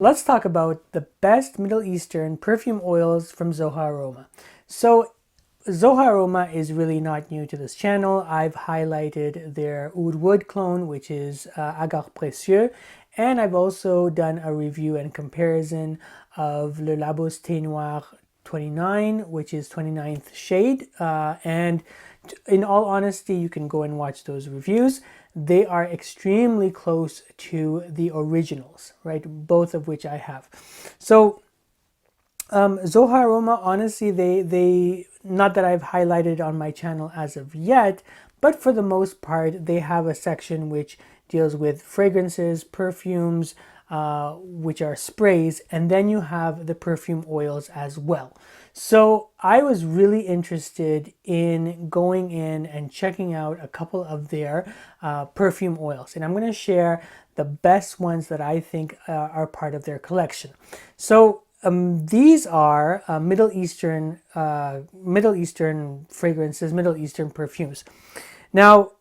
Let's talk about the best Middle Eastern perfume oils from Zoha Aroma. So Zoha Aroma is really not new to this channel. I've highlighted their Oud Wood clone, which is Agar Précieux, and I've also done a review and comparison of Le Labos Thé Noir 29, which is 29th shade, and in all honesty, you can go and watch those reviews. They are extremely close to the originals, right? Both of which I have. So Zoha Aroma, honestly, they not that I've highlighted on my channel as of yet, but for the most part, they have a section which deals with fragrances, perfumes, which are sprays, and then you have the perfume oils as well. So I was really interested in going in and checking out a couple of their perfume oils, and I'm going to share the best ones that I think are part of their collection. So these are Middle Eastern fragrances, Middle Eastern perfumes. Now,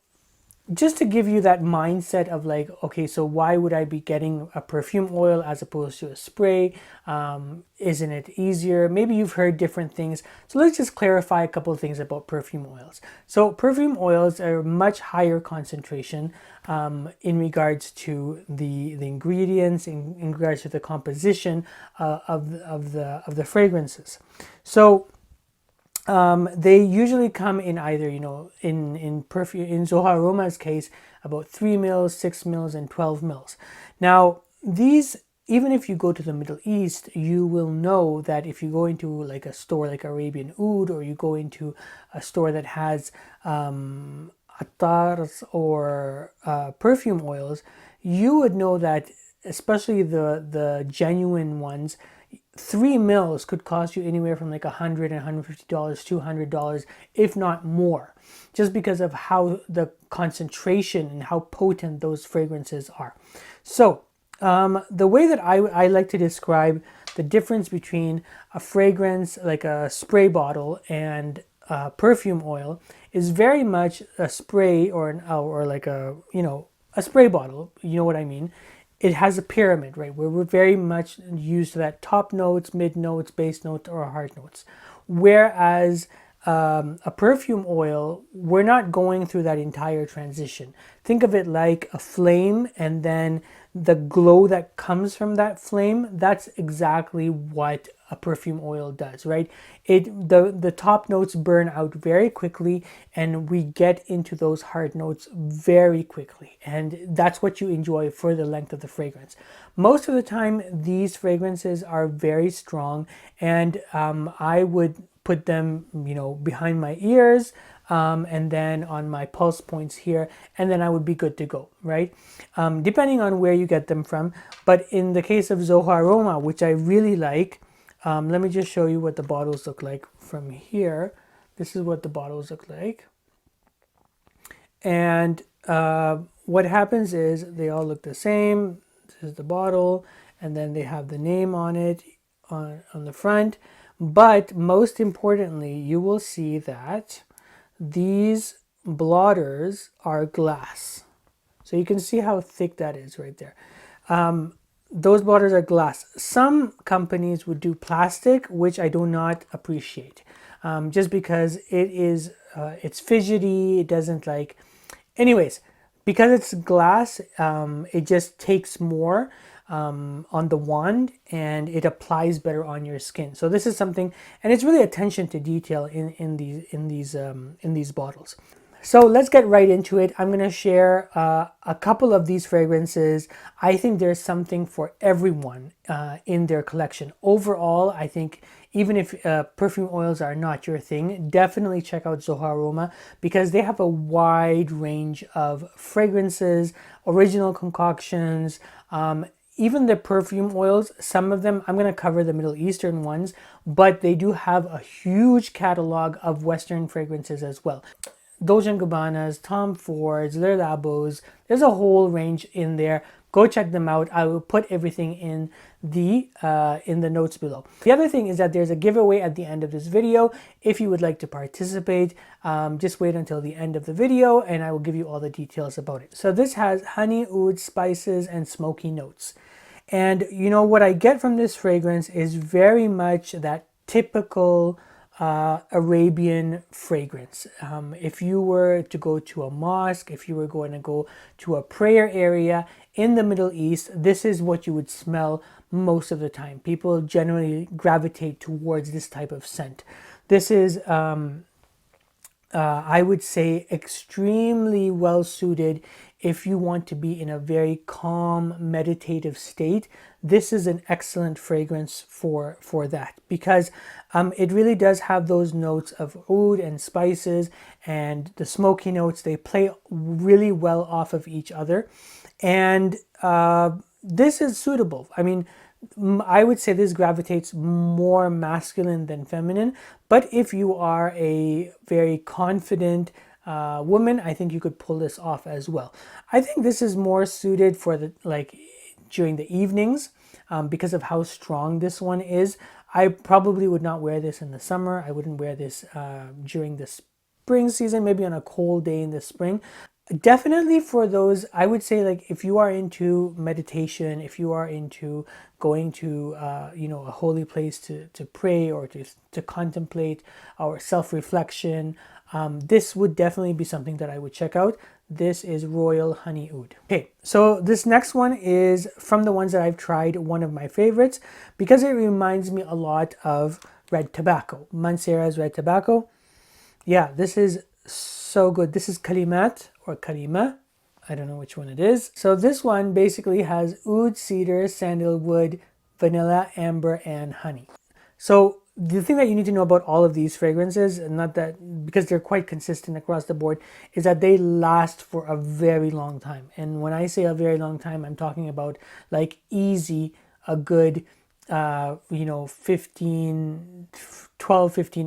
just to give you that mindset of like, okay, so why would I be getting a perfume oil as opposed to a spray? Isn't it easier? Maybe you've heard different things. So let's just clarify a couple of things about perfume oils. So perfume oils are much higher concentration in regards to the ingredients, in regards to the composition of the fragrances. So they usually come in either, in perfume, in Zoha Aroma's case, about 3 mils, 6 mils, and 12 mils. Now, these, even if you go to the Middle East, you will know that if you go into like a store like Arabian Oud, or you go into a store that has attars or perfume oils, you would know that, especially the genuine ones, 3 mils could cost you anywhere from like $100 and $150, $200, if not more, just because of how the concentration and how potent those fragrances are. So the way that I like to describe the difference between a fragrance, like a spray bottle, and perfume oil is very much a spray or like a spray bottle. You know what I mean? It has a pyramid, right? Where we're very much used to that top notes, mid notes, base notes, or hard notes. Whereas a perfume oil, we're not going through that entire transition. Think of it like a flame, and then the glow that comes from that flame, that's exactly what a perfume oil does, right? The top notes burn out very quickly, and we get into those hard notes very quickly, and that's what you enjoy for the length of the fragrance. Most of the time, these fragrances are very strong, and I would put them, behind my ears, and then on my pulse points here, and then I would be good to go, right? Depending on where you get them from. But in the case of Zoha Aroma, which I really like, let me just show you what the bottles look like from here. This is what the bottles look like. And what happens is they all look the same. This is the bottle, and then they have the name on it on the front. But most importantly, you will see that these blotters are glass. So you can see how thick that is right there. Those blotters are glass. Some companies would do plastic, which I do not appreciate, just because it's fidgety. It doesn't like, anyways, because it's glass, it just takes more on the wand, and it applies better on your skin. So this is something, and it's really attention to detail in these bottles. So let's get right into it. I'm going to share a couple of these fragrances. I think there's something for everyone in their collection. Overall, I think even if perfume oils are not your thing, definitely check out Zoha Aroma, because they have a wide range of fragrances, original concoctions, even the perfume oils. Some of them, I'm going to cover the Middle Eastern ones, but they do have a huge catalog of Western fragrances as well. Dolce & Gabbana's, Tom Ford's, Le Labo's, there's a whole range in there. Go check them out. I will put everything in the notes below. The other thing is that there's a giveaway at the end of this video. If you would like to participate, just wait until the end of the video and I will give you all the details about it. So this has honey, oud, spices, and smoky notes. And you know what I get from this fragrance is very much that typical Arabian fragrance. If you were to go to a mosque, if you were going to go to a prayer area in the Middle East, this is what you would smell most of the time. People generally gravitate towards this type of scent. This is, I would say, extremely well suited if you want to be in a very calm, meditative state. This is an excellent fragrance for that, because it really does have those notes of oud and spices, and the smoky notes, they play really well off of each other. And this is suitable. I mean, I would say this gravitates more masculine than feminine, but if you are a very confident woman, I think you could pull this off as well. I think this is more suited for the during the evenings, because of how strong this one is. I probably would not wear this in the summer. I wouldn't wear this during the spring season, maybe on a cold day in the spring. Definitely for those, I would say, like, if you are into meditation, if you are into going to a holy place to pray or to contemplate or self-reflection, this would definitely be something that I would check out. This is Royal Honey Oud. Okay, so this next one is from the ones that I've tried, one of my favorites, because it reminds me a lot of red tobacco, Mansera's red tobacco. Yeah, this is so good. This is Kalimat or Kalima. I don't know which one it is. So this one basically has oud, cedar, sandalwood, vanilla, amber, and honey. So the thing that you need to know about all of these fragrances, and not that, because they're quite consistent across the board, is that they last for a very long time. And when I say a very long time, I'm talking about like easy, a good 12, 15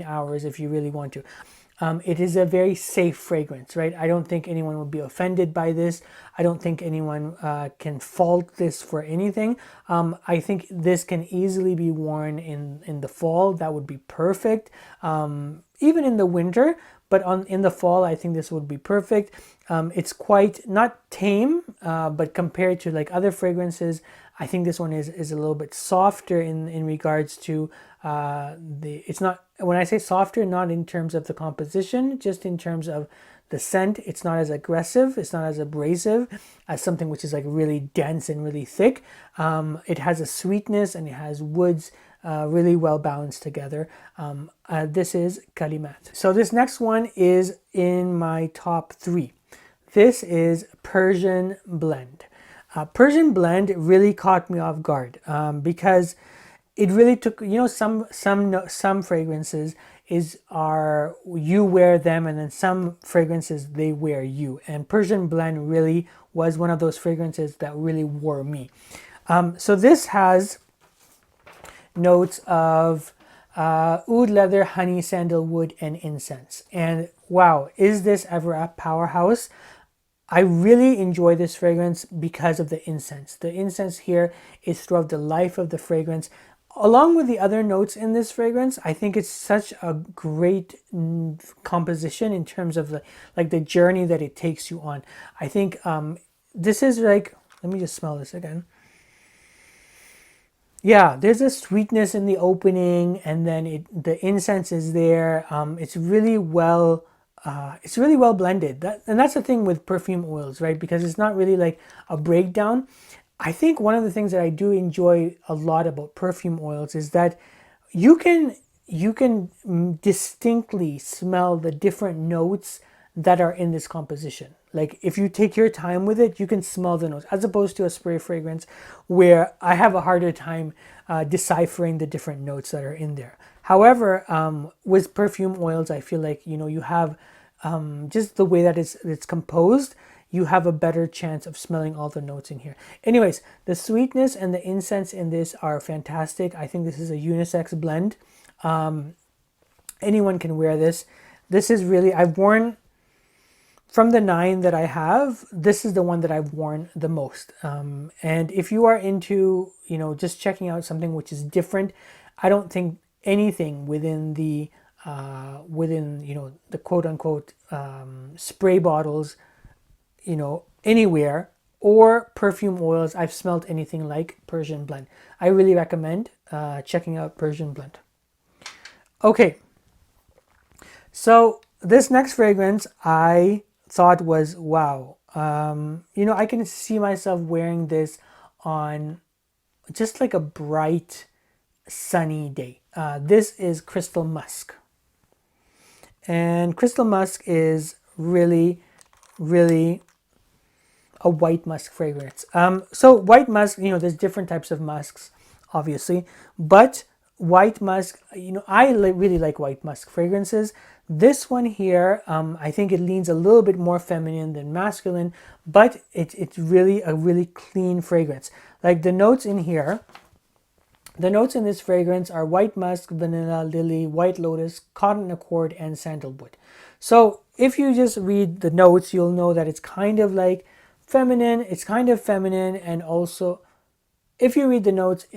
hours if you really want to. It is a very safe fragrance, right? I don't think anyone would be offended by this. I don't think anyone can fault this for anything. I think this can easily be worn in the fall. That would be perfect. Even in the winter, but in the fall, I think this would be perfect. It's quite, not tame, but compared to like other fragrances, I think this one is a little bit softer in regards to it's not, when I say softer, not in terms of the composition, just in terms of the scent. It's not as aggressive, it's not as abrasive as something which is like really dense and really thick. It has a sweetness and it has woods really well balanced together. This is Kalimat. So this next one is in my top 3. This is Persian Blend. Persian Blend really caught me off guard because it really took, some fragrances are you wear them, and then some fragrances they wear you. And Persian Blend really was one of those fragrances that really wore me. So this has notes of oud, leather, honey, sandalwood, and incense. And wow, is this ever a powerhouse? I really enjoy this fragrance because of the incense. The incense here is throughout the life of the fragrance. Along with the other notes in this fragrance, I think it's such a great composition in terms of the journey that it takes you on. I think this is like, let me just smell this again. Yeah, there's a sweetness in the opening, and then the incense is there. It's really well blended. And that's the thing with perfume oils, right? Because it's not really like a breakdown. I think one of the things that I do enjoy a lot about perfume oils is that you can distinctly smell the different notes that are in this composition. Like if you take your time with it, you can smell the notes, as opposed to a spray fragrance where I have a harder time deciphering the different notes that are in there. However, with perfume oils, I feel like, you have just the way that it's composed, you have a better chance of smelling all the notes in here. Anyways, the sweetness and the incense in this are fantastic. I think this is a unisex blend. Anyone can wear this. This is really, I've worn, from the 9 that I have, this is the one that I've worn the most. And if you are into, just checking out something which is different, I don't think anything within the quote unquote spray bottles, anywhere or perfume oils I've smelled anything like Persian Blend. I really recommend checking out Persian Blend. Okay, so this next fragrance I thought was wow. I can see myself wearing this on just like a bright, sunny day. This is Crystal Musk. And Crystal Musk is really, really a white musk fragrance. So white musk, there's different types of musks, obviously, but white musk, I really like white musk fragrances. This one here, I think it leans a little bit more feminine than masculine, but it's really a really clean fragrance. Like the notes in here, the notes in this fragrance are white musk, vanilla, lily, white lotus, cotton accord, and sandalwood. So if you just read the notes, you'll know that it's kind of like feminine. It's kind of feminine, and also, if you read the notes,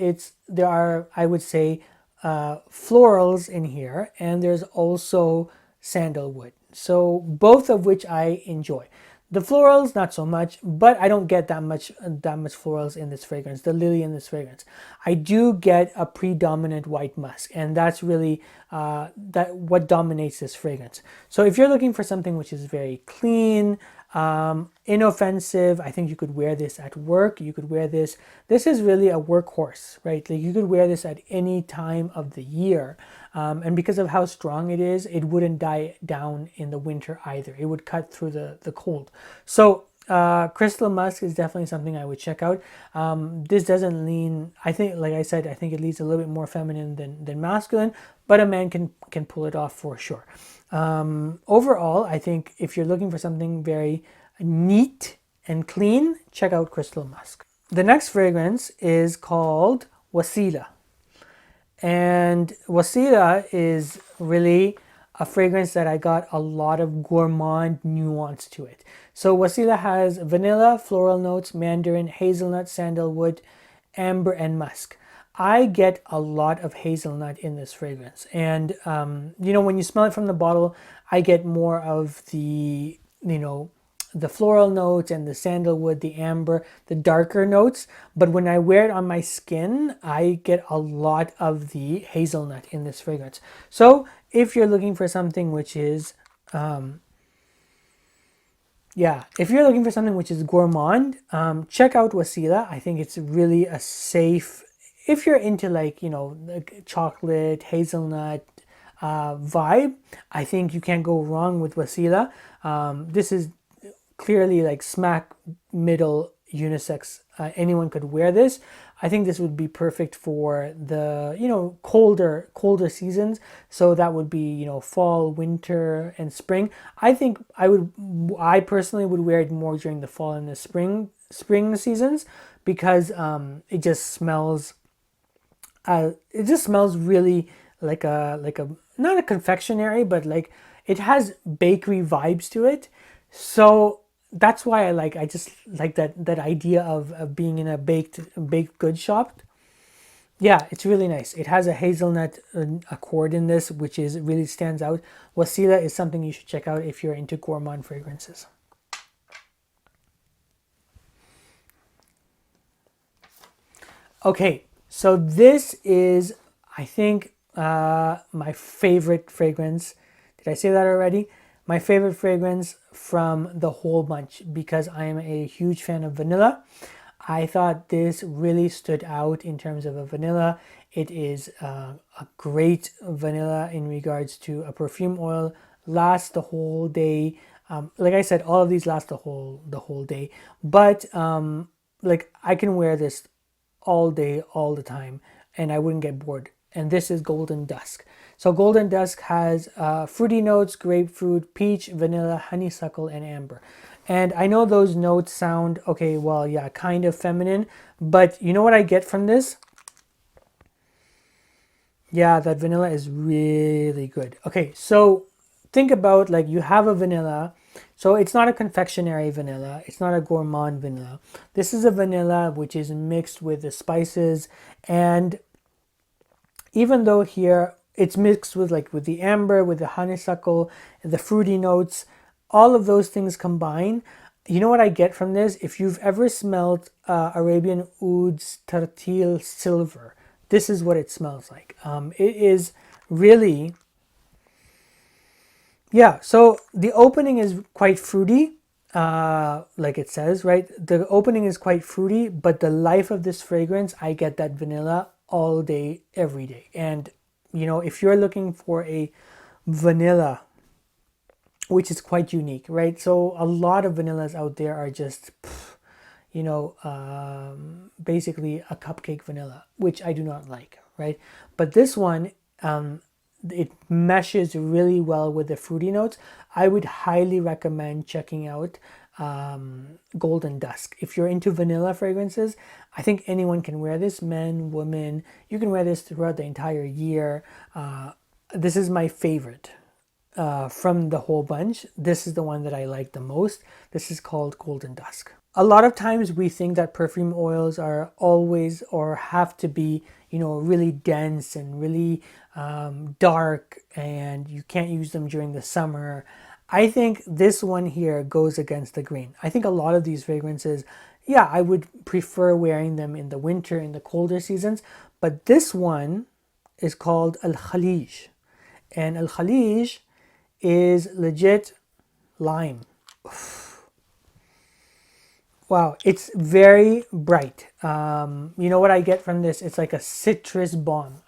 there are, I would say, florals in here, and there's also sandalwood. So both of which I enjoy. The florals, not so much, but I don't get that much florals in this fragrance, the lily in this fragrance. I do get a predominant white musk, and that's really what dominates this fragrance. So if you're looking for something which is very clean, inoffensive, I think you could wear this at work. You could wear this. This is really a workhorse, right? Like you could wear this at any time of the year. And because of how strong it is, it wouldn't die down in the winter either. It would cut through the cold. So Crystal Musk is definitely something I would check out. This doesn't lean, I think, like I said, I think it leans a little bit more feminine than masculine, but a man can pull it off for sure. Overall, I think if you're looking for something very neat and clean, check out Crystal Musk. The next fragrance is called Waseela. And Wasilla is really a fragrance that I got a lot of gourmand nuance to it. So Wasilla has vanilla, floral notes, mandarin, hazelnut, sandalwood, amber, and musk. I get a lot of hazelnut in this fragrance. And, when you smell it from the bottle, I get more of the floral notes and the sandalwood, the amber, the darker notes. But when I wear it on my skin, I get a lot of the hazelnut in this fragrance. So if you're looking for something which is, if you're looking for something which is gourmand, check out Wasilla. I think it's really a safe, if you're into like chocolate, hazelnut vibe, I think you can't go wrong with Wasilla. This is clearly like smack middle unisex. Anyone could wear this. I think this would be perfect for the colder seasons. So that would be fall, winter, and spring. I personally would wear it more during the fall and the spring seasons, because it just smells really like a not a confectionery, but like it has bakery vibes to it. So that's why I just like that idea of being in a baked goods shop. Yeah, it's really nice. It has a hazelnut accord in this, which is really stands out. Wasilla is something you should check out if you're into gourmand fragrances. Okay, so this is, I think, my favorite fragrance. Did I say that already? My favorite fragrance from the whole bunch, because I am a huge fan of vanilla. I thought this really stood out in terms of a vanilla. It is a great vanilla in regards to a perfume oil. Lasts the whole day. Like I said, all of these last the whole day. But like I can wear this all day, all the time, and I wouldn't get bored. And this is Golden Dusk. So Golden Dusk has fruity notes, grapefruit, peach, vanilla, honeysuckle, and amber. And I know those notes sound, okay, well, yeah, kind of feminine. But you know what I get from this? Yeah, that vanilla is really good. Okay, so think about, like, you have a vanilla. So it's not a confectionery vanilla. It's not a gourmand vanilla. This is a vanilla which is mixed with the spices. And even though here it's mixed with the amber, with the honeysuckle, and the fruity notes, all of those things combine, you know what I get from this? If you've ever smelled Arabian Oud's Tartil Silver, this is what it smells like. It is really, yeah. So the opening is quite fruity, like it says, right? The opening is quite fruity, but the life of this fragrance, I get that vanilla all day, every day. And, you know, if you're looking for a vanilla, which is quite unique, right? So a lot of vanillas out there are just, you know, basically a cupcake vanilla, which I do not like, right? But this one, it meshes really well with the fruity notes. I would highly recommend checking out Golden Dusk. If you're into vanilla fragrances, I think anyone can wear this, men, women. You can wear this throughout the entire year. This is my favorite. From the whole bunch, this is the one that I like the most. This is called Golden Dusk. A lot of times we think that perfume oils are always or have to be, you know, really dense and really dark, and you can't use them during the summer. I think this one here goes against the grain. I think a lot of these fragrances, yeah, I would prefer wearing them in the winter, in the colder seasons, but this one is called AlKhaleej, and AlKhaleej is legit lime. Wow, it's very bright. You know what I get from this? It's like a citrus bomb.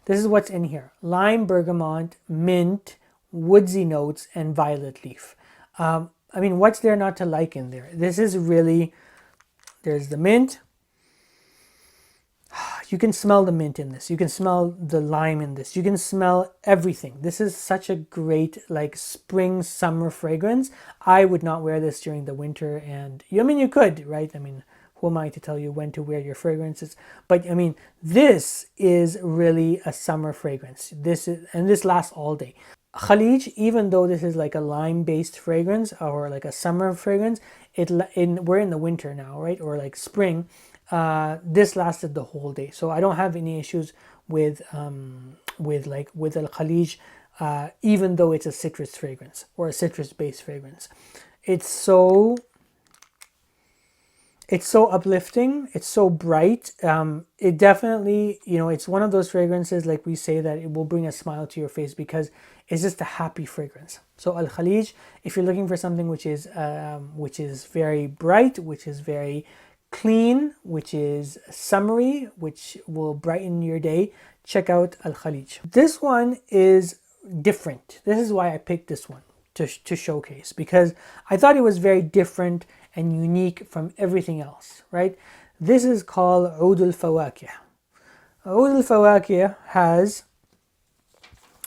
This is what's in here: lime, bergamot, mint, woodsy notes, and violet leaf. I mean, what's there not to like in there? This is really, there's the mint. You can smell the mint in this. You can smell the lime in this. You can smell everything. This is such a great like spring summer fragrance. I would not wear this during the winter, and I mean you could, right? I mean, who am I to tell you when to wear your fragrances? But I mean, this is really a summer fragrance. This lasts all day. Khalij, even though this is like a lime-based fragrance or like a summer fragrance, we're in the winter now, right? Or like spring. This lasted the whole day, so I don't have any issues with AlKhaleej, even though it's a citrus fragrance or a citrus-based fragrance. It's so uplifting. It's so bright. It definitely, you know, it's one of those fragrances like we say that it will bring a smile to your face because it's just a happy fragrance. So AlKhaleej, if you're looking for something which is very bright, which is very clean, which is summery, which will brighten your day, check out AlKhaleej. This one is different. This is why I picked this one to showcase, because I thought it was very different and unique from everything else, right? This is called Oud AlFawakih. Oud AlFawakih has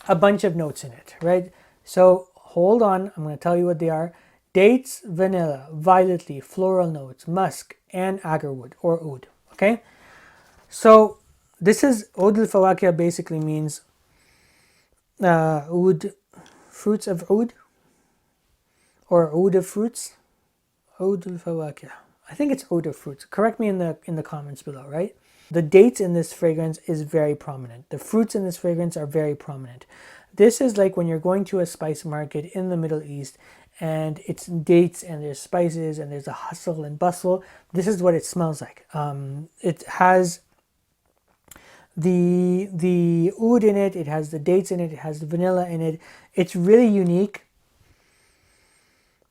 a bunch of notes in it, right? So hold on, I'm going to tell you what they are. Dates, vanilla, violet leaf, floral notes, musk, and agarwood or oud. Okay, so this is Oud AlFawakih. Basically means oud, fruits of oud, or oud of fruits. Oud AlFawakih. I think it's oud of fruits. Correct me in the comments below, right? The dates in this fragrance is very prominent. The fruits in this fragrance are very prominent. This is like when you're going to a spice market in the Middle East and it's dates and there's spices and there's a hustle and bustle. This is what it smells like. It has the oud in it, it has the dates in it, it has the vanilla in it. It's really unique.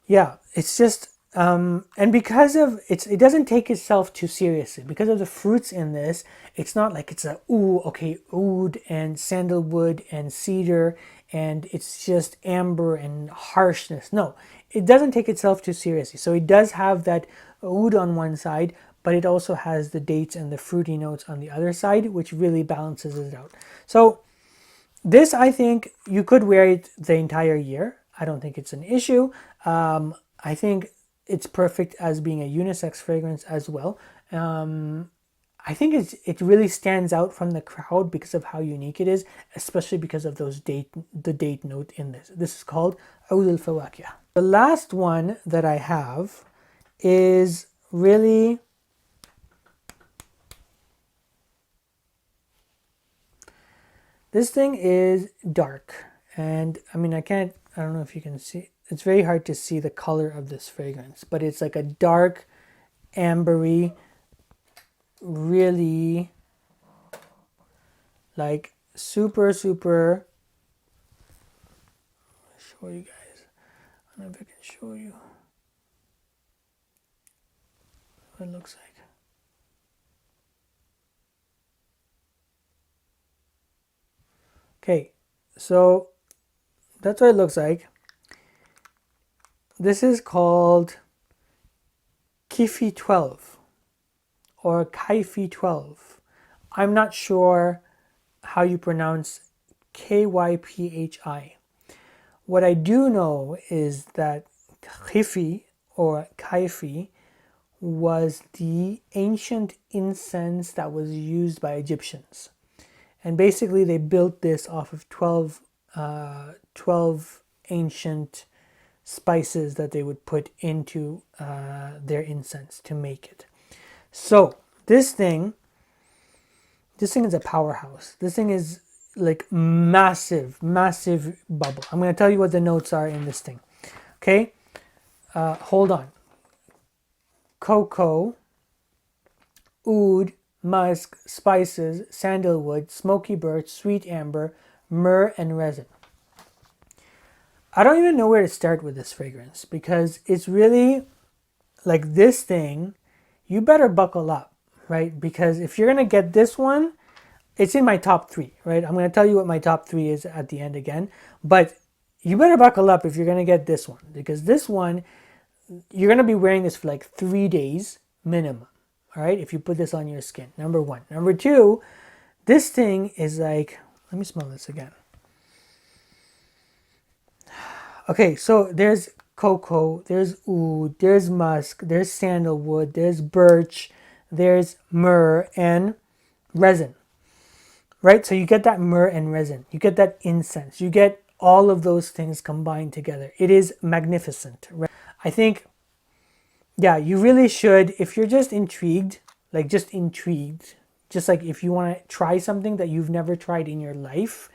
Yeah, it's just and because of it doesn't take itself too seriously. Because of the fruits in this, it's not like it's oud and sandalwood and cedar and it's just amber and harshness. No, it doesn't take itself too seriously. So it does have that oud on one side, but it also has the dates and the fruity notes on the other side, which really balances it out. So this, I think you could wear it the entire year. I don't think it's an issue. I think it's perfect as being a unisex fragrance as well. I think it really stands out from the crowd because of how unique it is, especially because of the date note in this. This is called Oud AlFawakih. The last one that I have is really this thing is dark, and I mean I don't know if you can see. it's very hard to see the color of this fragrance, but it's like a dark ambery, really like super show you guys. I don't know if I can show you what it looks like. Okay, so that's what it looks like. This is called Kifi 12 or Kyphi 12. I'm not sure how you pronounce Kyphi. What I do know is that Kifi or Kyphi was the ancient incense that was used by Egyptians. And basically they built this off of 12 ancient spices that they would put into their incense to make it. So this thing is a powerhouse. This thing is like massive bubble. I'm going to tell you what the notes are in this thing. Okay, hold on. Cocoa, oud, musk, spices, sandalwood, smoky birch, sweet amber, myrrh, and resin. I don't even know where to start with this fragrance because it's really like this thing. You better buckle up, right? Because if you're going to get this one, it's in my top 3, right? I'm going to tell you what my top 3 is at the end again, but you better buckle up if you're going to get this one, because this one, you're going to be wearing this for like 3 days minimum, all right? If you put this on your skin, number 1. Number 2, this thing is like, let me smell this again. Okay, so there's cocoa, there's oud, there's musk, there's sandalwood, there's birch, there's myrrh and resin, right? So you get that myrrh and resin, you get that incense, you get all of those things combined together. It is magnificent, right? I think, yeah, you really should, if you're just intrigued, just like if you want to try something that you've never tried in your life,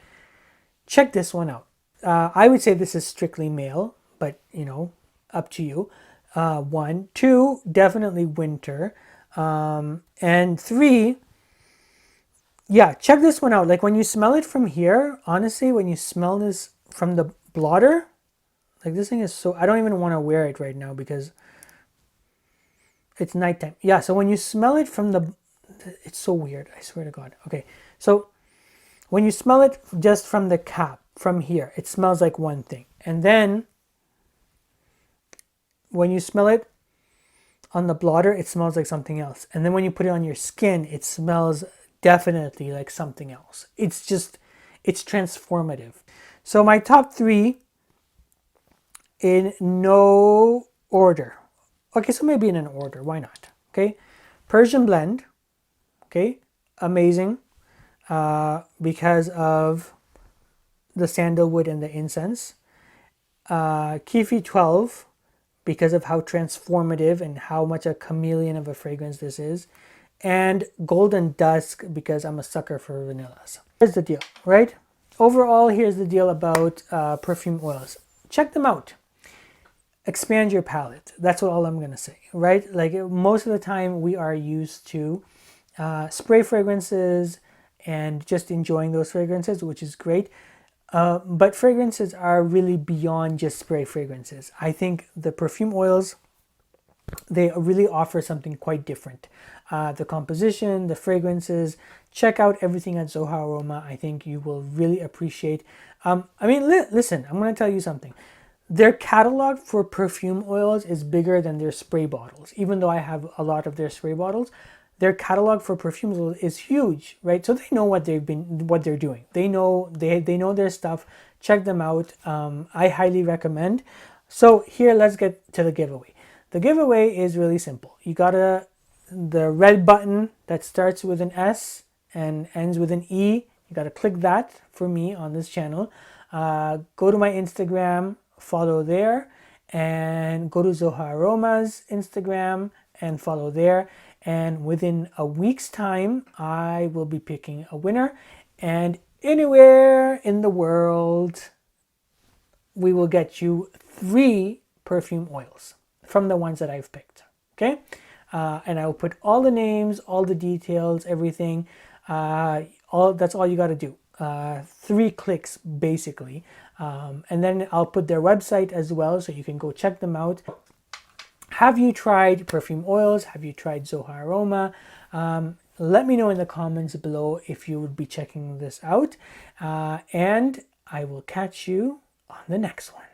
check this one out. I would say this is strictly male, but you know, up to you. 1, 2, definitely winter. And 3, yeah, check this one out. Like when you smell it from here, honestly, when you smell this from the blotter, like this thing is so, I don't even want to wear it right now because it's nighttime. Yeah, so when you smell it from the, it's so weird, I swear to God. Okay, so when you smell it just from the cap, from here, it smells like one thing. And then when you smell it on the blotter, it smells like something else. And then when you put it on your skin, it smells definitely like something else. It's just, it's transformative. So my top 3 in no order. Okay, so maybe in an order, why not? Okay, Persian Blend, okay, amazing, because of the sandalwood and the incense. Kifi 12, because of how transformative and how much a chameleon of a fragrance this is. And Golden Dusk, because I'm a sucker for vanillas. Here's the deal, right? Overall, here's the deal about perfume oils. Check them out. Expand your palette. That's all I'm going to say, right? Like most of the time we are used to spray fragrances and just enjoying those fragrances, which is great. But fragrances are really beyond just spray fragrances. I think the perfume oils, they really offer something quite different. The composition, the fragrances, check out everything at Zoha Aroma. I think you will really appreciate. I mean, listen, I'm going to tell you something. Their catalog for perfume oils is bigger than their spray bottles. Even though I have a lot of their spray bottles, their catalog for perfume oils is huge, right? So they know what they're doing. They know their stuff. Check them out. I highly recommend. So here, let's get to the giveaway. The giveaway is really simple. You got the red button that starts with an S and ends with an E. You got to click that for me on this channel. Go to my Instagram, follow there, and go to Zoha Aroma's Instagram and follow there. And within a week's time, I will be picking a winner. And anywhere in the world, we will get you 3 perfume oils from the ones that I've picked. Okay, and I will put all the names, all the details, everything. That's all you got to do. 3 clicks basically, and then I'll put their website as well, so you can go check them out. Have you tried perfume oils? Have you tried Zoha Aroma? Let me know in the comments below if you would be checking this out, and I will catch you on the next one.